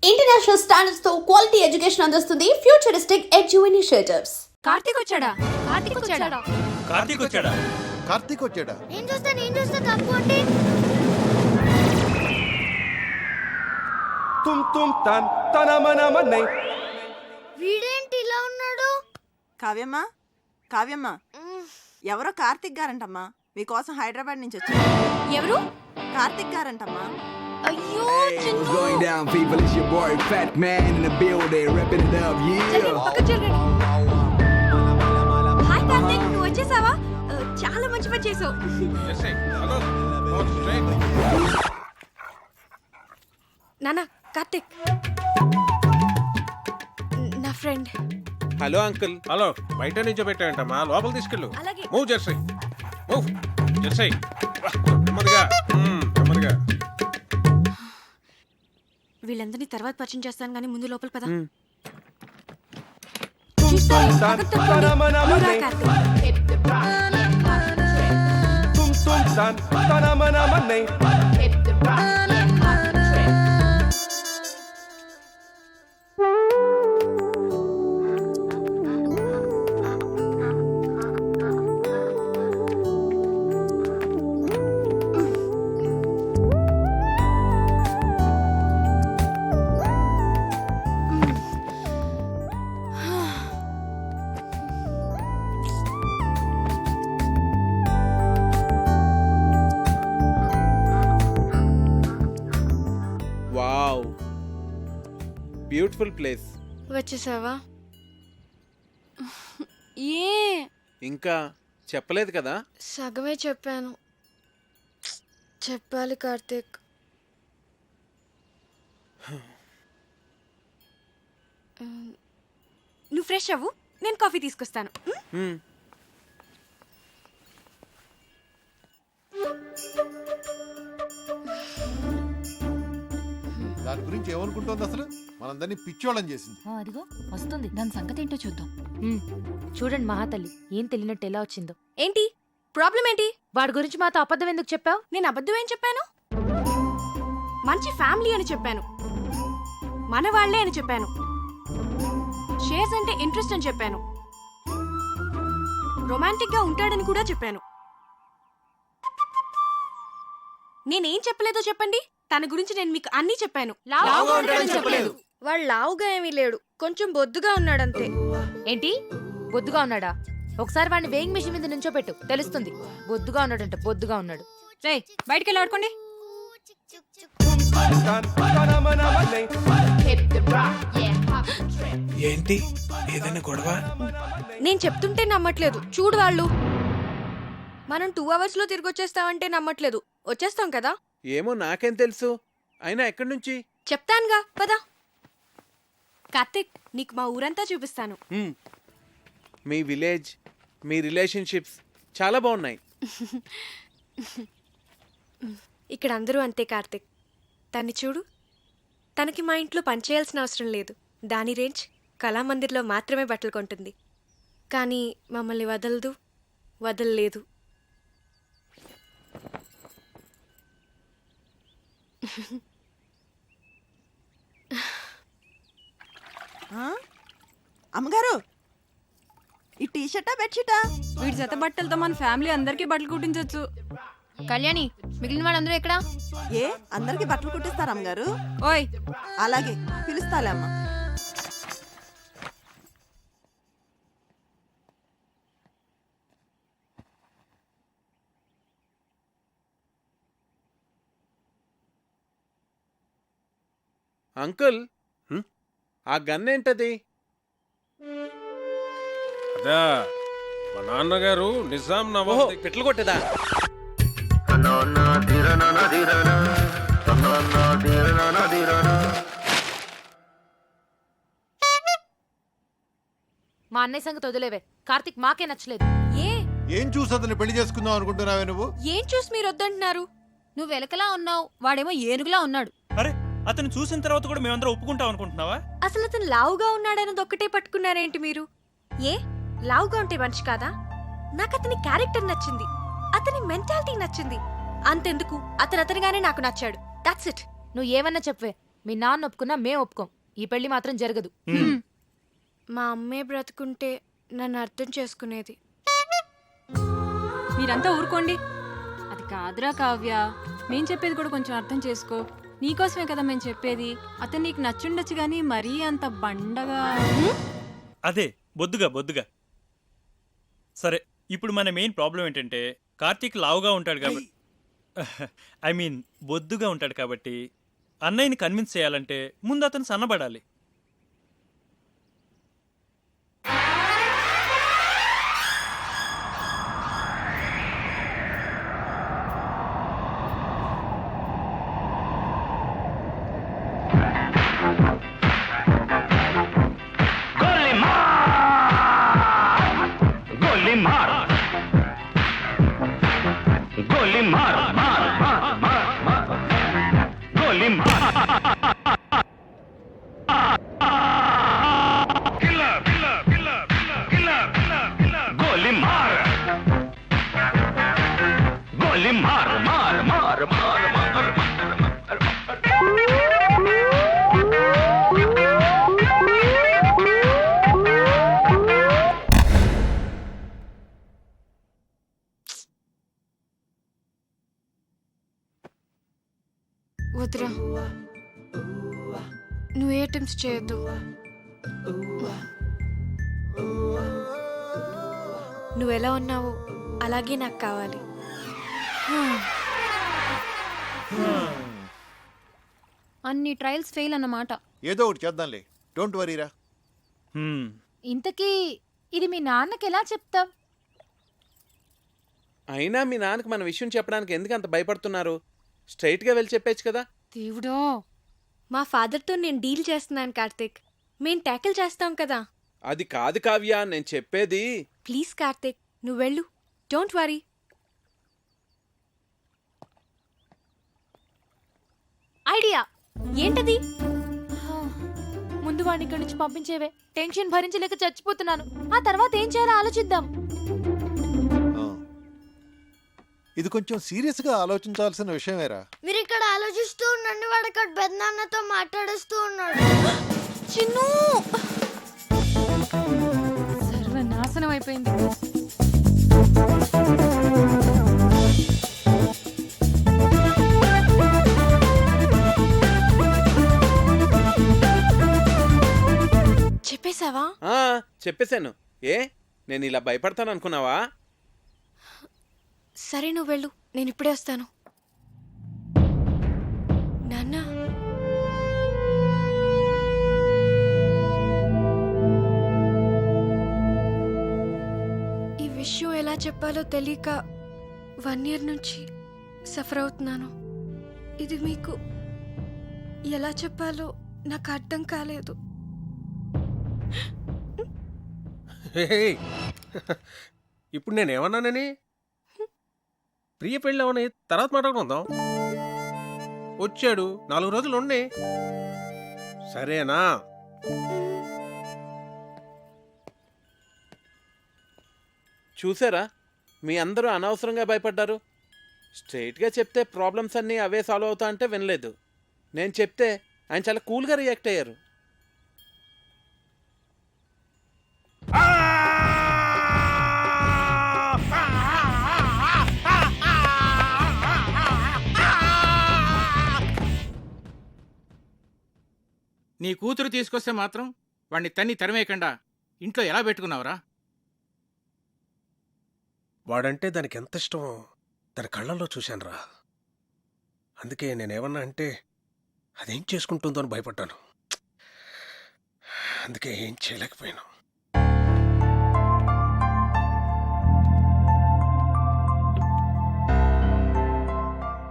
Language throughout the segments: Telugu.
ఇంటర్నేషనల్ స్టాండర్డ్స్ తో క్వాలిటీ ఎడ్యుకేషన్ అందిస్తుంది ఫ్యూచరిస్టిక్ ఎడ్యు ఇనిషియేటివ్స్. కార్తీక్ వచ్చాడా? నేను చూస్తా తప్పు అంటే తుమ్ తన్ తన మన మన్నై. వీడేంటి ఇలా ఉన్నాడు? కావ్యమ్మా ఎవరో కార్తిక్ గారంటమ్మా మీకోసం హైదరాబాద్ నుంచి వచ్చారు. ఎవరు? కార్తిక్ గారంటమ్మా. అయ్యో Hey, what's going down, people? It's your boy, Fat Man, in the building, repping it up, yeah. Hi Karthik, నువ్వు వచ్చేసావా? చాలా మంచి పని చేసావు. నానా, కార్తీక్ నా ఫ్రెండ్. Hello uncle. హలో, బయట నుంచి పెట్టాయంటమ్మా, లోపల తీసుకెళ్ళు. అలాగే. Move Jersey, move Jersey. నెమ్మదిగా నెమ్మదిగా. వీళ్ళందరినీ తర్వాత పరిచయం చేస్తాను కానీ ముందు లోపల పద. తన్ తన మన మన్నై. తుమ్ తన్ తన మన మన్నై. Wow, beautiful place. వచ్చేసావా? ఏ ఇంకా చెప్పలేదు కదా. సగమే చెప్పాను. చెప్పాలి కార్తీక్. నువ్వు ఫ్రెష్ అవ్వు, నేను కాఫీ తీసుకొస్తాను. దాని గురించి ఏమనుకుంటోంది అసలు? మనందరినీ పిచ్చోళ్ళని చేసింది. అదిగో వస్తుంది, దాని సంగతి ఏంటో చూద్దాం. చూడండి మహాతల్లి, ఏం తెలియనట్టు ఎలా వచ్చిందో. ఏంటి ప్రాబ్లం ఏంటి? వాడి గురించి మాతో అబద్ధం ఎందుకు చెప్పావు? నేను అబద్ధం ఏం చెప్పాను? మంచి ఫ్యామిలీ అని చెప్పాను, మన వాళ్లే అని చెప్పాను, షేర్స్ అంటే ఇంట్రెస్ట్ అని చెప్పాను, రొమాంటిక్ గా ఉంటాడని కూడా చెప్పాను. నేనేం చెప్పలేదో చెప్పండి. తన గురించి నేను మీకు అన్నీ చెప్పాను. లావుగా ఉంటాడని చెప్పలేదు. వాడు లావుగా ఏమీ లేడు, కొంచెం బొద్దుగా ఉన్నాడంతే. ఏంటి బొద్దుగా ఉన్నాడా? ఒకసారి వాడిని వేయింగ్ మిషన్ మీద నుంచో పెట్టు, తెలుస్తుంది. బొద్దుగా ఉన్నాడంట, బొద్దుగా ఉన్నాడు. బయటికి వెళ్ళి ఆడుకోండి. తన్ తన మన మన్నై. ఏంటి, ఏదైనా గొడవ? నేను చెప్తుంటే నమ్మట్లేదు, చూడు వాళ్ళు. మనం 2 hours లో తిరిగి వచ్చేస్తామంటే నమ్మట్లేదు. వచ్చేస్తాం కదా. ఏమో, నాకేం తెలుసు. అయినా ఎక్కడి నుంచి? చెప్తానుగా, పద. కార్తిక్, నీకు మా ఊరంతా చూపిస్తాను. మీ విలేజ్, మీ రిలేషన్షిప్స్ చాలా బాగున్నాయి. ఇక్కడ అందరూ అంతే కార్తిక్. తన్ని చూడు, తనకి మా ఇంట్లో పనిచేయాల్సిన అవసరం లేదు. దాని రేంజ్ కళామందిర్లో మాత్రమే బట్టలు కొంటుంది. కానీ మమ్మల్ని వదలలేదు. అమ్మగారు, ఈ టీషర్టా బెడ్షీటా? వీడి జత బట్టలతో మన ఫ్యామిలీ అందరికీ బట్టలు కుట్టించొచ్చు. కళ్యాణి, మిగిలిన వాళ్ళందరూ ఎక్కడా? ఏ అందరికి బట్టలు కుట్టిస్తారా అమ్మగారు? ఓయ్, అలాగే పిలుస్తాలే అమ్మా. అంకుల్, ఆ గన్ ఏంటది? అదా మా నాన్నగారు నిజాం నవాబ్ పెట్లు కొట్టేదా? మా అన్నయ్య సంగతి వదిలేవే. కార్తీక్ మాకే నచ్చలేదు. ఏం చూసి అతన్ని పెళ్లి చేసుకుందాం అనుకుంటున్నావే నువ్వు? ఏం చూసి మీరు వద్దంటున్నారు? నువ్వు వెలకలా ఉన్నావు, వాడేమో ఏనుగులా ఉన్నాడు. అరే, అతను చూసిన తర్వాత కూడా మేమందరం ఒప్పుకుంటాం అనుకుంటున్నావా? అసలు అతను లావుగా ఉన్నాడన్నది ఒక్కటే పట్టుకున్నారేంటి మీరు? లావుగా ఉంటే మనిషి కాదా? నాకు అతని క్యారెక్టర్ నచ్చింది, అతని మెంటాలిటీ నచ్చింది. అంతెందుకు, అతనిగానే నాకు నచ్చాడు. That's it. నువ్వు ఏమన్నా చెప్పవే, మీ నాన్న ఒప్పుకున్నా మేం ఒప్పుకోం. ఈ పెళ్లి మాత్రం జరగదు. మా అమ్మే బ్రతుకుంటే నన్ను అర్థం చేసుకునేది. మీరంతా ఊరుకోండి. అది కాదురా కావ్య, మేం చెప్పేది కూడా కొంచెం అర్థం చేసుకో. నీకోసమే కదా మేము చెప్పేది. అతను నీకు నచ్చుండొచ్చు కానీ మరీ అంత బండగా. అదే బొద్దుగా. సరే, ఇప్పుడు మన మెయిన్ ప్రాబ్లం ఏంటంటే కార్తీక్ లావుగా ఉంటాడు కాబట్టి ఐ మీన్ బొద్దుగా ఉంటాడు కాబట్టి అన్నయ్యని కన్విన్స్ చేయాలంటే ముందు అతను సన్నబడాలి. వద్దురా, నువ్వు ఏ అటెంప్ట్స్ చేయొద్దు. నువ్వు ఎలా ఉన్నావో అలాగే నాకు కావాలి. అన్ని ట్రయల్స్ ఫెయిల్ అన్నమాట. ఏదో ఒకటి చేద్దాంలే, డోంట్ వరీరా. ఇంతకీ ఇది మీ నాన్నకి ఎలా చెప్తాం? అయినా మీ నాన్నకి మన విషయం చెప్పడానికి ఎందుకు అంత భయపడుతున్నారు? స్ట్రైట్గా వెళ్ళి చెప్పేచ్చు కదా. దేవుడో, మా ఫాదర్తో నేను డీల్ చేస్తున్నాను కార్తీక్. మేం ట్యాకిల్ చేస్తాం కదా. అది కాదు కావ్య, నేను చెప్పేది. ప్లీజ్ కార్తీక్, నువ్వు వెళ్ళు. Don't worry. ఐడియా ఏంటది? ముందు వాడిని ఇక్కడి నుంచి పంపించేవే. టెన్షన్ భరించలేక చచ్చిపోతున్నాను. ఆ తర్వాత ఏం చేయాలో ఆలోచిద్దాం. ఇది కొంచెం సీరియస్ గా ఆలోచించాల్సిన విషయమేరా. మీరు ఇక్కడ ఆలోచిస్తూ ఉండండి, వాడు అక్కడ పెద్దనాన్నతో మాట్లాడేస్తూ ఉన్నాడు. చిన్ను, సర్వనాశనం అయిపోయింది. చెప్పేశావా? చెప్పేశాను. ఏ, నేను ఇలా భయపడతాను అనుకున్నావా? సరే, నువ్వు వెళ్ళు, నేను ఇప్పుడే వస్తాను. నాన్న, ఈ విషయం ఎలా చెప్పాలో తెలియక 1 year నుంచి సఫర్ అవుతున్నాను. ఇది మీకు ఎలా చెప్పాలో నాకు అర్థం కాలేదు. ఇప్పుడు నేనేమన్నానని? ప్రియ పెళ్ళి అవని తర్వాత మాట్లాడుకుందాం. వచ్చాడు, 4 రోజులు ఉండి. సరేనా? చూసారా, మీ అందరూ అనవసరంగా భయపడ్డారు. స్ట్రైట్గా చెప్తే ప్రాబ్లమ్స్ అన్నీ అవే సాల్వ్ అవుతా అంటే వినలేదు. నేను చెప్తే ఆయన చాలా కూల్గా రియాక్ట్ అయ్యారు. నీ కూతురు తీసుకొస్తే మాత్రం వాడిని తన్ని తరిమేయకుండా ఇంట్లో ఎలా పెట్టుకున్నావురా? వాడంటే దానికి ఎంత ఇష్టమో దాని కళ్ళల్లో చూశానురా. అందుకే నేనేమన్నా అంటే అదేం చేసుకుంటుందో అని భయపడ్డాను. అందుకే ఏం చేయలేకపోయాను.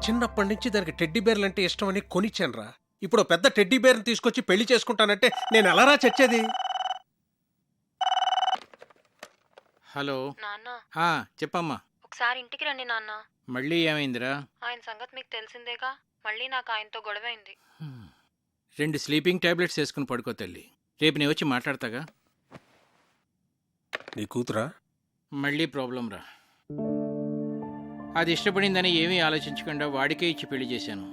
చిన్నప్పటి నుంచి దానికి టెడ్డీ బేర్లు అంటే ఇష్టం అని కొనిచ్చానురా. ఇప్పుడు పెద్ద టెడ్డీ బేర్ని తీసుకొచ్చి పెళ్లి చేసుకుంటానంటే నేను ఎలారా చచ్చేది? హలో నాన్న, చెప్పమ్మా. ఒకసారి ఇంటికి రండి నాన్న. మళ్ళీ ఏమైందిరా? ఆయన సంగతి మీకు తెలిసిందేగా. మళ్ళీ నాకు ఆయనతో గొడవైంది. 2 స్లీపింగ్ టాబ్లెట్స్ వేసుకుని పడుకో తల్లి. రేపు నేను వచ్చి మాట్లాడతాగా. నీ కూతురా? మళ్ళీ ప్రాబ్లం రా. అది ఇష్టపడిందని ఏమీ ఆలోచించకుండా వాడికే ఇచ్చి పెళ్లి చేశాను.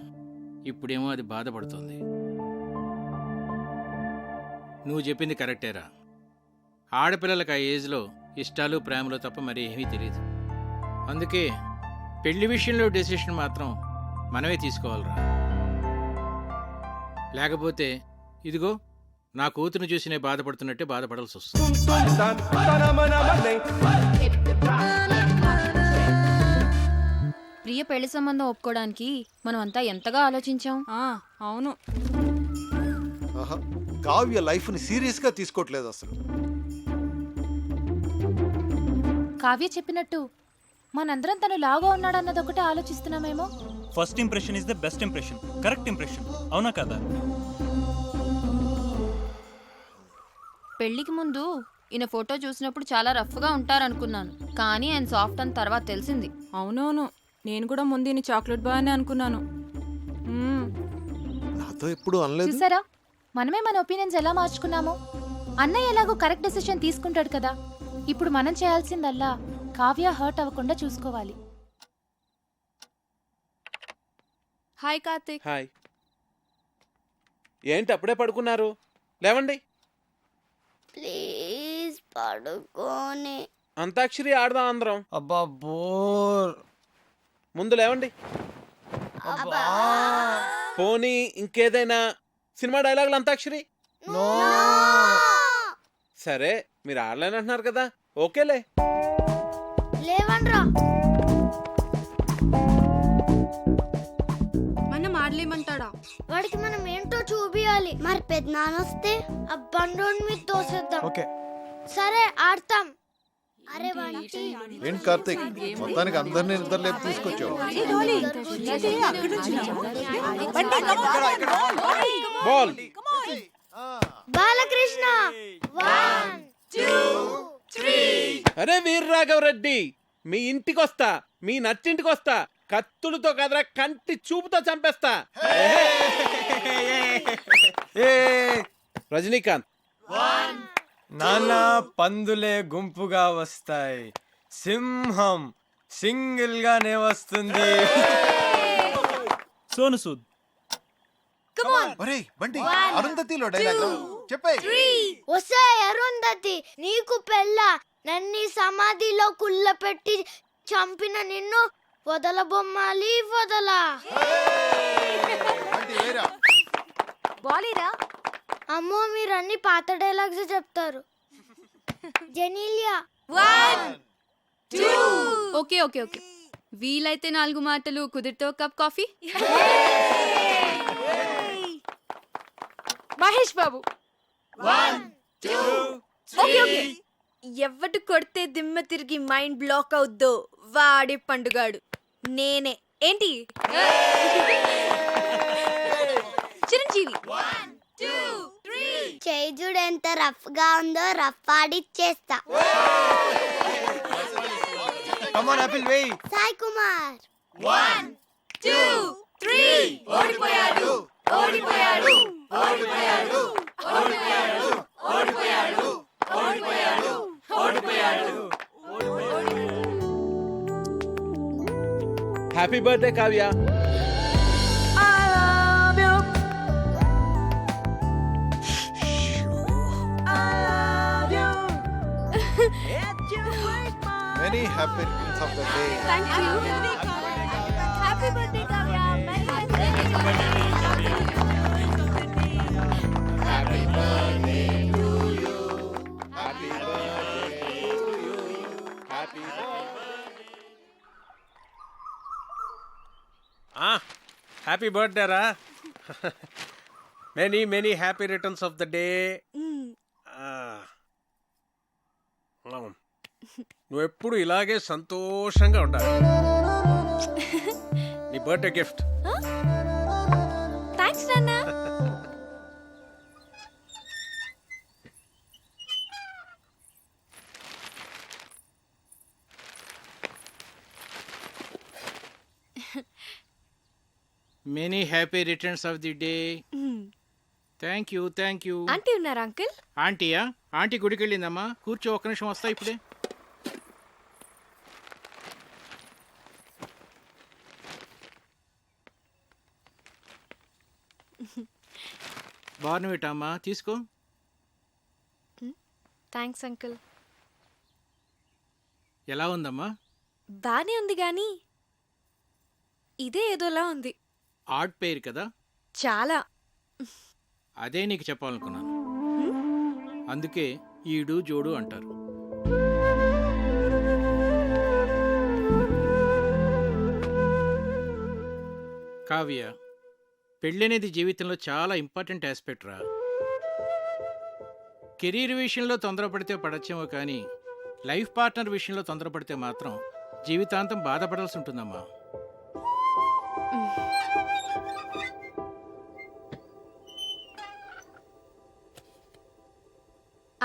ఇప్పుడేమో అది బాధపడుతుంది. నువ్వు చెప్పింది కరెక్టేరా. ఆడపిల్లలకు ఆ ఏజ్లో ఇష్టాలు ప్రేమలు తప్ప మరి ఏమీ తెలియదు. అందుకే పెళ్లి విషయంలో డెసిషన్ మాత్రం మనమే తీసుకోవాలిరా. లేకపోతే ఇదిగో నా కూతురు చూసి నేను బాధపడుతున్నట్టే బాధపడాల్సి వస్తుంది. ప్రియ పెళ్లి సంబంధం ఒప్పుకోవడానికి మనం అంతా ఎంతగా ఆలోచించాం. అవును. ఆహా, కావ్య లైఫ్ ని సీరియస్ గా తీసుకోవట్లేదు అసలు. కావ్య చెప్పినట్టు మనందరం తను లావుగా ఉన్నాడన్నది ఒకటే ఆలోచిస్తున్నామేమో. First impression is the best impression. Correct impression. అవునా కదా? పెళ్లికి ముందు ఈయన ఫోటో చూసినప్పుడు చాలా రఫ్గా ఉంటారనుకున్నాను, కానీ ఆయన సాఫ్ట్ అని తర్వాత తెలిసింది. అవునవును, నేను కూడా ముందు ఈయన చాక్లెట్ బాయ్ అని అనుకున్నాను. నాతో ఎప్పుడు అనలేదు. చూసారా, మనమే మన ఒపీనియన్స్ ఎలా మార్చుకున్నామో. అన్నయ్య ఎలాగో కరెక్ట్ డెసిషన్ తీసుకుంటాడు కదా. ఇప్పుడు మనం చేయాల్సిందల్లా కావ్య హర్ట్ అవ్వకుండా చూసుకోవాలి. హాయ్ కార్తిక్. హాయ్. ఏంటి అప్పుడే పడుకున్నారు? లేవండి. ప్లీజ్ పడుకోని. అంతాక్షరి ఆడదాం అందరం. అబ్బా బోర్. ముందు లేవండి. పోనీ ఇంకేదైనా సినిమా డైలాగులు అంతాక్షరి? సరే, మీరు ఆడలేనంటున్నారు కదా, ఓకేలే. లేవన్రా. మనం ఆడలేమంటాడా? వాడికి మనం ఏంటో చూపియాలి. మరి పెద్దనాన్న వస్తే ఆ బండోని మీద తోసేద్దాం. ఓకే. సరే ఆడతాం. అరే బంటి. ఏంటి కార్తీక్, మొత్తానికి అందరినీ నిద్ర లేపు తీసుకొచ్చావు. బాల్. బాలకృష్ణ. 1 2 3. అరే వీర్రాఘవరెడ్డి, మీ ఇంటికి వస్తా, మీ నట్టింటికి వస్తా. కత్తులతో కదరా, కంటి చూపుతో చంపేస్తా. రజనీకాంత్. నానా పందులే గుంపుగా వస్తాయి, సింహం సింగిల్ గానే వస్తుంది. సోను సూద్. ఒరేయ్ బంటి, అరుంధతిలో డైలాగ్ చెప్పే. వస్తే అరుంధతి, నీకు పెళ్ళ నన్ను సమాధిలో కుళ్ళ పెట్టి చంపిన నిన్ను వదల బొమ్మాలి వదలా. బాలీరా. అమ్మో, మీరు అన్ని పాత డైలాగ్స్ చెప్తారు. జెనీలియా. 1 2. ఓకే ఓకే ఓకే, వీలైతే 4 మాటలు, కుదిరితే ఒక cup coffee. Mahesh Babu. 1 2 okay okay. ఎవడు కొడితే దిమ్మ తిరిగి మైండ్ బ్లాక్ అవుద్దో వాడి పండుగాడు నేనే. ఏంటి? చిరంజీవి. 1 2 3. చేయి చూడు ఎంత రఫ్ గా ఉందో, రఫ్ ఆడిచ్చేస్తా. కమ్ ఆన్ ఆపిల్ వేయ్. సాయి కుమార్. 1 2 3. ఓడిపోయాడు ఓడిపోయాడు ఓడిపోయాడు ఓడిపోయాడు ఓడిపోయాడు ఓడిపోయాడు ఓడిపోయాడు. Happy birthday Kavya. Many happy returns of the day. Thank you. Happy birthday Kavya. Happy birthday రా. Many many happy returns of the day. నువ్వెప్పుడు ఇలాగే సంతోషంగా ఉండాలి. నీ బర్త్డే గిఫ్ట్. థ్యాంక్స్ నాన్న. Many happy returns of the day. Thank you thank you. Aunty ఉన్నారా అంకుల్? ఆంటీయా? ఆంటీ గుడికి వెళ్ళిందమ్మా. కూర్చో, ఒక్క నిమిషం వస్తా ఇప్పుడే. బార్నవిటా అమ్మా, తీసుకో. Thanks uncle. ఎలా ఉందమ్మా? బానే ఉంది కానీ ఇదే ఏదోలా ఉంది. ఆర్ట్ పేరు కదా, చాలా. అదే నీకు చెప్పాలనుకున్నాను. అందుకే ఈడు జోడు అంటారు. కావ్య, పెళ్ళనేది జీవితంలో చాలా ఇంపార్టెంట్ ఆస్పెక్ట్ రా. కెరీర్ విషయంలో తొందరపడితే పడచ్చేమో కానీ లైఫ్ పార్ట్నర్ విషయంలో తొందరపడితే మాత్రం జీవితాంతం బాధపడాల్సి ఉంటుందమ్మా.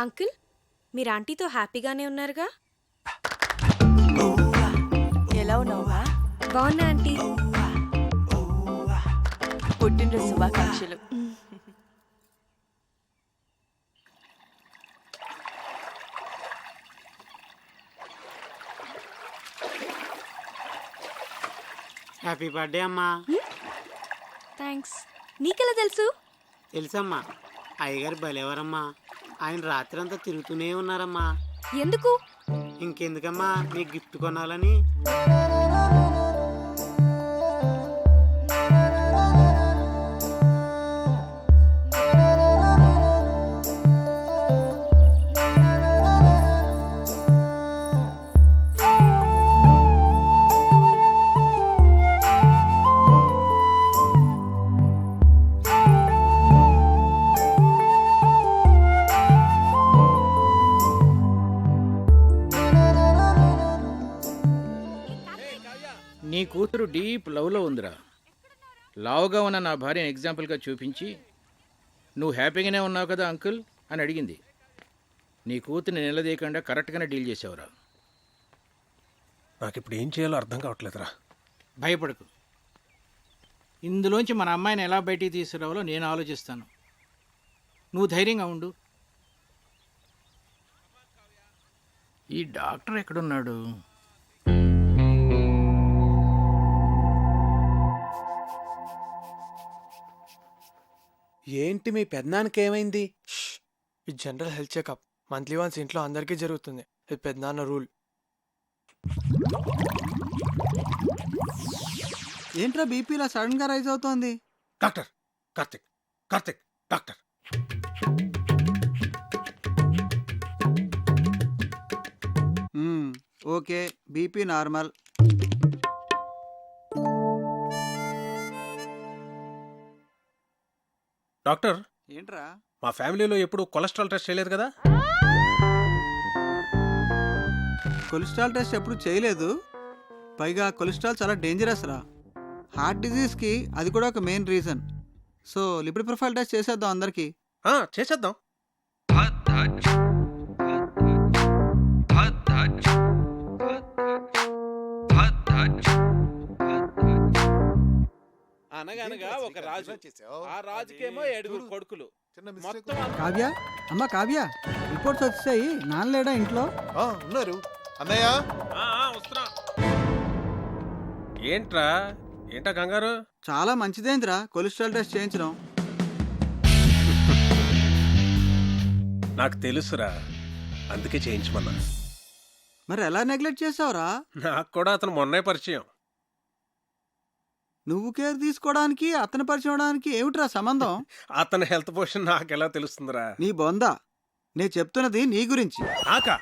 అంకుల్, మీరు ఆంటీతో హ్యాపీగానే ఉన్నారుగా? ఎలా ఉన్నావా? బాగున్నా ఆంటీ. పుట్టినరోజు శుభాకాంక్షలు. హ్యాపీ బర్త్డే అమ్మా. థ్యాంక్స్. నీకెలా తెలుసు? తెలుసమ్మా, అయ్యగారు భలేవారమ్మా. ఆయన రాత్రి అంతా తిరుగుతూనే ఉన్నారమ్మా. ఎందుకు? ఇంకెందుకమ్మా, నీకు గిఫ్ట్ కొనాలని. నీ కూతురు డీప్ లవ్లో ఉందిరా. లావుగా ఉన్న నా భార్యను ఎగ్జాంపుల్గా చూపించి నువ్వు హ్యాపీగానే ఉన్నావు కదా అంకుల్ అని అడిగింది. నీ కూతుర్ని నిలదీయకుండా కరెక్ట్గానే డీల్ చేసావురా. నాకు ఇప్పుడు ఏం చేయాలో అర్థం కావట్లేదురా. భయపడకు, ఇందులోంచి మన అమ్మాయిని ఎలా బయటికి తీసుకురావాలో నేను ఆలోచిస్తాను. నువ్వు ధైర్యంగా ఉండు. ఈ డాక్టర్ ఎక్కడున్నాడు? ఏంటి మీ పెద్దనాన్నకి ఏమైంది? ఇది general health checkup. Monthly once ఇంట్లో అందరికీ జరుగుతుంది. ఇది పెద్దనాన్న రూల్. ఏంట్రా బీపీ ఇలా సడన్ గా రైజ్ అవుతోంది? Doctor Karthik, Karthik doctor. Okay, BP normal. Doctor, ఏంట్రా? మా ఫ్యామిలీలో ఎప్పుడు కొలెస్ట్రాల్ టెస్ట్ చేయలేదు కదా? కొలెస్ట్రాల్ టెస్ట్ ఎప్పుడు చేయలేదు. పైగా కొలెస్ట్రాల్ చాలా డేంజరస్ రా. హార్ట్ డిజీజ్కి అది కూడా ఒక main reason. So lipid profile test చేసేద్దాం అందరికి. చేసేద్దాం. అనగనగా ఒక రాజు. ఆ రాజుకేమో 7 కొడుకులు. మొత్తం కావ్య, అమ్మ కావ్య, రిపోర్ట్స్ వచ్చాయి. నాన్నలేడా ఇంట్లో? ఉన్నారు. అన్నయ్య వస్తున్నా. ఏంట్రా ఏంటా కంగారు? చాలా మంచిదేంద్రా కొలెస్ట్రాల్ టెస్ట్ చేయించడం. నాకు తెలుసురా, అందుకే చేయించమన్నా. మరి ఎలా నెగ్లెక్ట్ చేసావురా? నాకు కూడా అతను మొన్నే పరిచయం. నువ్వు కేర్ తీసుకోవడానికి అతను పరిచయం అవడానికి ఏమిట్రా సంబంధం? అతని హెల్త్ పొజిషన్ నాకెలా తెలుస్తుందిరా? నీ బొందా, నేను చెప్తున్నది నీ గురించి. నాకా?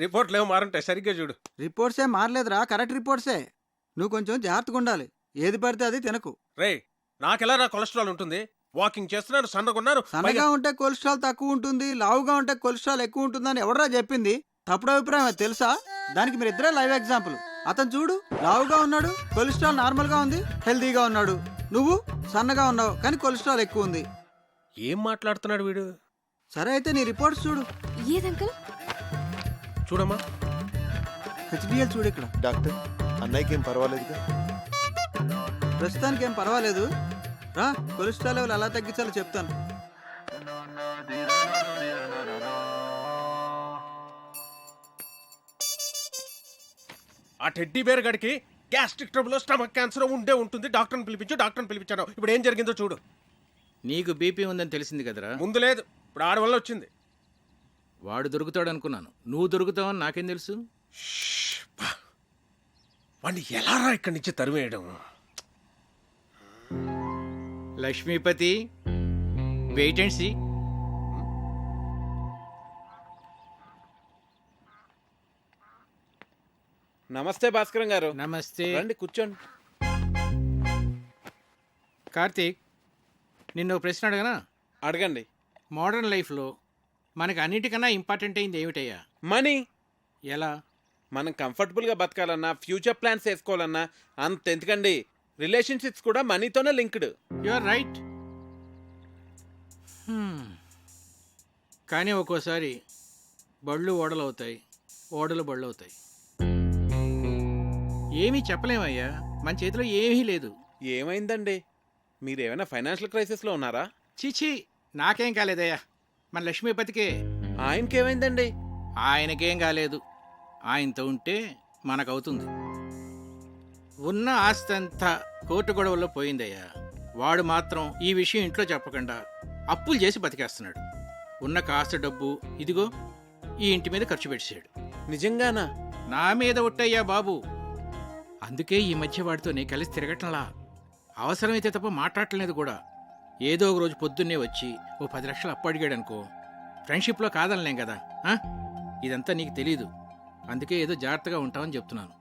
రిపోర్ట్లు ఏమో మారుంటాయి, సరిగ్గా చూడు. రిపోర్ట్సే మారలేదురా, కరెక్ట్ రిపోర్ట్సే. నువ్వు కొంచెం జాగ్రత్తగా ఉండాలి. ఏది పడితే అది తినకు. రే, నాకెలా రా కొలెస్ట్రాల్ ఉంటుంది? వాకింగ్ చేస్తున్నాను, సన్నగున్నాను. సన్నగా ఉంటే కొలెస్ట్రాల్ తక్కువ ఉంటుంది, లావుగా ఉంటే కొలెస్ట్రాల్ ఎక్కువ ఉంటుందని ఎవడరా చెప్పింది? తప్పుడు అభిప్రాయం అది తెలుసా? దానికి మీరిద్దరే లైవ్ ఎగ్జాంపుల్. అతను చూడు, లావుగా ఉన్నాడు, కొలెస్ట్రాల్ నార్మల్ గా ఉంది, హెల్దీగా ఉన్నాడు. నువ్వు సన్నగా ఉన్నావు కానీ కొలెస్ట్రాల్ ఎక్కువ ఉంది. ఏం మాట్లాడుతున్నాడు వీడు? సరే అయితే నీ రిపోర్ట్స్ చూడు. ఏదంకుల్? చూడమ్మా. హెచ్డిఎల్ చూడు ఇక్కడ. డాక్టర్, అన్నయ్యకి ఏం పర్వాలేదుగా? ప్రస్తుతానికి ఏం పర్వాలేదు. రా, కొలెస్ట్రాల్ లెవెల్ ఎలా తగ్గించాలో చెప్తాను. ఆ టెడ్డీ బేర్ గడికి గ్యాస్ట్రిక్ ట్రబుల్, స్టమక్ క్యాన్సర్ ఉండే ఉంటుంది. డాక్టర్ని పిలిపించాను. ఇప్పుడు ఏం జరిగిందో చూడు. నీకు బీపీ ఉందని తెలిసింది కదరా? ముందు లేదు, ఇప్పుడు ఆడ వల్ల వచ్చింది. వాడు దొరుకుతాడు అనుకున్నాను, నువ్వు దొరుకుతావని నాకేం తెలుసు? వాడిని ఎలా రా ఇక్కడి నుంచి తరివేయడం? Lakshmipati, wait and see. నమస్తే భాస్కరం గారు. నమస్తే. రండి కూర్చోండి. కార్తీక్, నిన్ను ప్రశ్న అడగనా? అడగండి. మోడర్న్ లైఫ్లో మనకు అన్నిటికన్నా ఇంపార్టెంట్ అయింది ఏమిటయ్యా? మనీ. ఎలా? మనం కంఫర్టబుల్గా బతకాలన్నా, ఫ్యూచర్ ప్లాన్స్ వేసుకోవాలన్నా అంత ఎందుకండి, రిలేషన్షిప్స్ కూడా మనీతోనే లింక్డ్. You are right. కానీ ఒక్కోసారి బళ్ళు ఓడలు అవుతాయి, ఓడలు బళ్ళు అవుతాయి. ఏమీ చెప్పలేమయ్యా, మన చేతిలో ఏమీ లేదు. ఏమైందండి? మీరేమైనా ఫైనాన్షియల్ క్రైసిస్లో ఉన్నారా? చీచీ, నాకేం కాలేదయ్యా, మన లక్ష్మీపతికే. ఆయనకేమైందండి? ఆయనకేం కాలేదు. ఆయనతో ఉంటే మనకవుతుంది. ఉన్న ఆస్తి అంతా కోర్టు గొడవల్లో పోయిందయ్యా. వాడు మాత్రం ఈ విషయం ఇంట్లో చెప్పకుండా అప్పులు చేసి బతికేస్తున్నాడు. ఉన్న కాస్త డబ్బు ఇదిగో ఈ ఇంటి మీద ఖర్చు పెట్టాడు. నిజంగానా? నా మీద ఒట్టయ్యా బాబు. అందుకే ఈ మధ్య వాడితో నేను కలిసి తిరగటంలా. అవసరమైతే తప్ప మాట్లాడలేదు కూడా. ఏదో ఒక రోజు పొద్దున్నే వచ్చి ఓ 10 లక్షలు అప్పు అడిగాడు అనుకో, ఫ్రెండ్షిప్లో కాదనలేం కదా. ఇదంతా నీకు తెలీదు, అందుకే ఏదో జాగ్రత్తగా ఉంటామని చెప్తున్నాను.